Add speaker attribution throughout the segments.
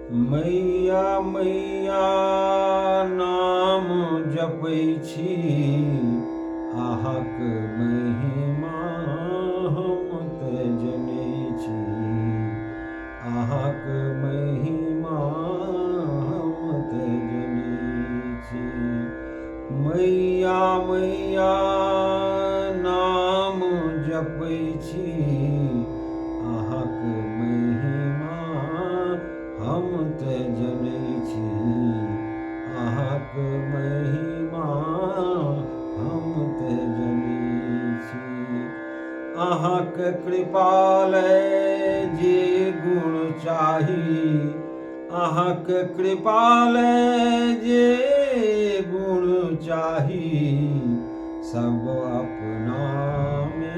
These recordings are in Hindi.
Speaker 1: मैया मैया नाम जपै छी, अहाँक महिमा हम तऽ जनै छी। अहाँक महिमा हम तऽ जनै छी। मैया मैया नाम जपै छी, अहाँक महिमा हम तऽ जनै छी। अहाँक महिमा हम तऽ जनै छी। अहाँक कृपाल जे गुण चाही, अहाँक कृपाल जे गुण चाही, सब अपनामे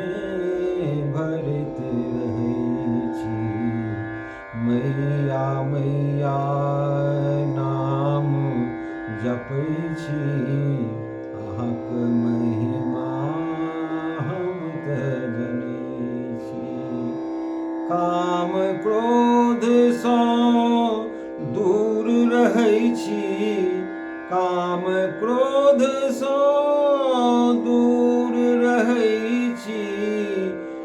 Speaker 1: भरैत रहै छी। मैया मैया नाम जपै छी, अहाँक महिमा हम तऽ जनै छी। काम क्रोधसँ दूर रहै छी, काम क्रोधसँ दूर रहै छी।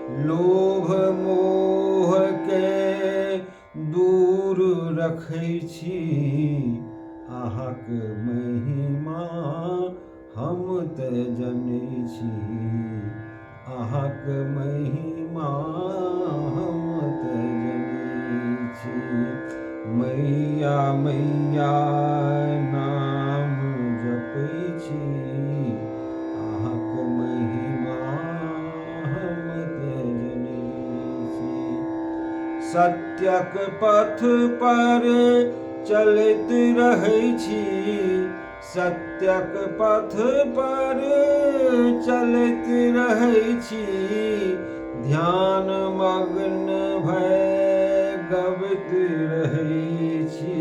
Speaker 1: लोभ मोहके दूर रखै छी, अहाँक महिमा हम तऽ जनै छी। अहाँक महिमा हम तऽ जनै छी। मैया मैया नाम जपै छी, अहाँक महिमा हम तऽ जनै छी। सत्यक पथ पर चलैत रहै छी, सत्यक पथ पर चलैत रहै छी। ध्यान मग्न भय गबैत रहै छी,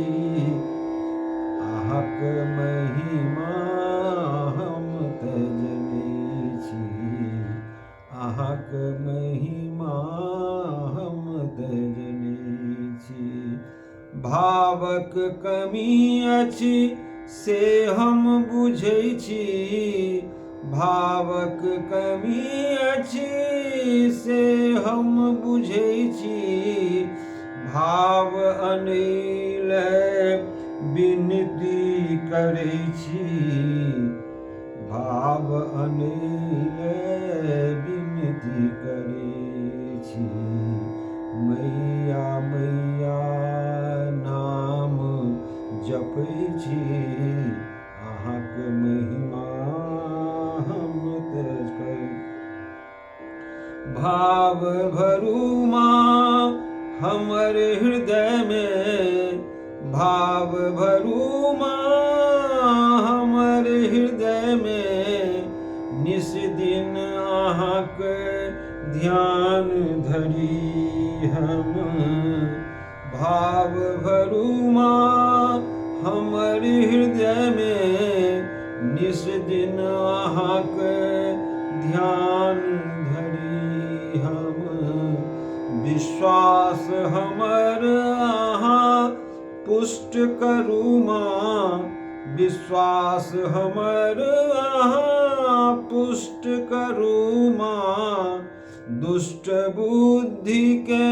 Speaker 1: अहाँक महिमा हम तऽ जनै छी। अहाँक महिमा हम तऽ जनै छी। भावक कमी अछि से हम बुझै छी, भावक कमी अछि से हम बुझै छी। भाव अनिल विनती करै छी, भाव अनिल विनती करै छी। मैया मैया नाम जपै छी, अहाँक महिमा हम तऽ भाव भरू माँ हमर हृदयमे, भाव भरू माँ हमर हृदयमे। निस दिन अहाँक ध्यान धरी हम, भाव भरू माँ हमर हृदयमे। निस दिन अहाँक ध्यान धरी हम। विश्वास हमर अहाँ पुष्ट करू माँ, विश्वास हमर अहाँ पुष्ट करू माँ। दुष्ट बुद्धिके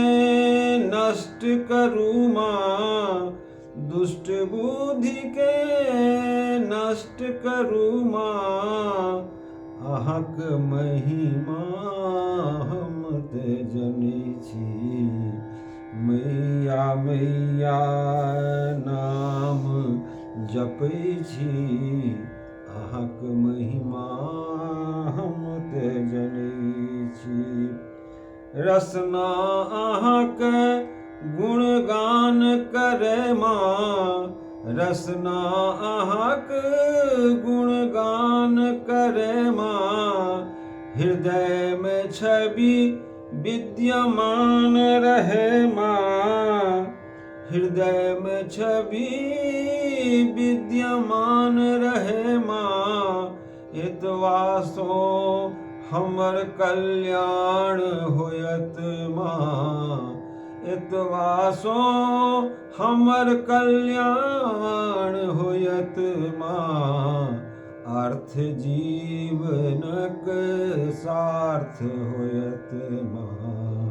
Speaker 1: नष्ट करू माँ, दुष्ट बुद्धिके नष्ट करू माँ। अहाँक महिमा हम तऽ जनै छी। मैया मैया नाम जपै छी, अहाँक महिमा हम तऽ जनै छी। रसना अहाँक गुणगान करै माँ, रसना अहाँक गुणगान करै माँ। हृदयमे छवि विद्यमान रहै माँ, हृदयमे छवि विद्यमान रहै माँ। एतवा सो हमर कल्याण होयत माँ, इतवासो हमर कल्याण होयत माँ, अर्थ जीवनक सार्थ होयत माँ,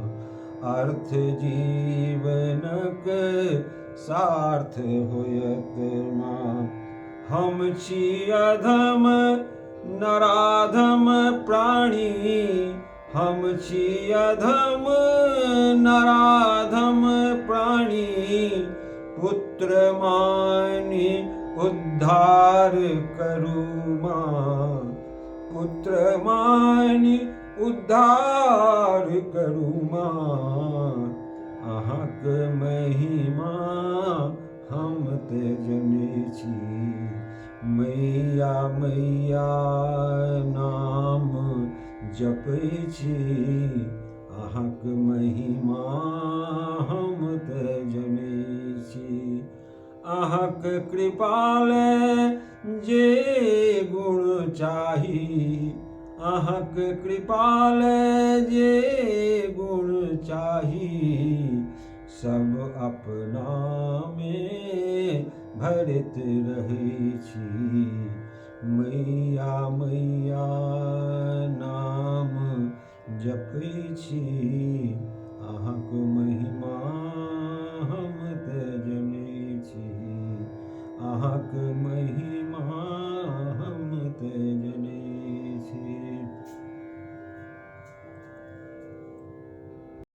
Speaker 1: अर्थ जीवनक सार्थ होयत माँ। हम छी अधम नराधम प्राणी, हम छी अधम नराधम प्राणी, पुत्र मानि उद्धार करू माँ, पुत्र मानि उद्धार करू माँ। अहाँक महिमा हम ते जनै छी, मैया मैया नाम जपै छी, अहाँक महिमा हम ते जनै छी। अहाँक कृपाल जे गुण चाही, अहाँक कृपाल जे गुण चाही, सब अपना में भरत रहै छी। मैया मैया नाम जपै छी, अहाँक महिमा हम ते जनै छी, अहाँक महिमा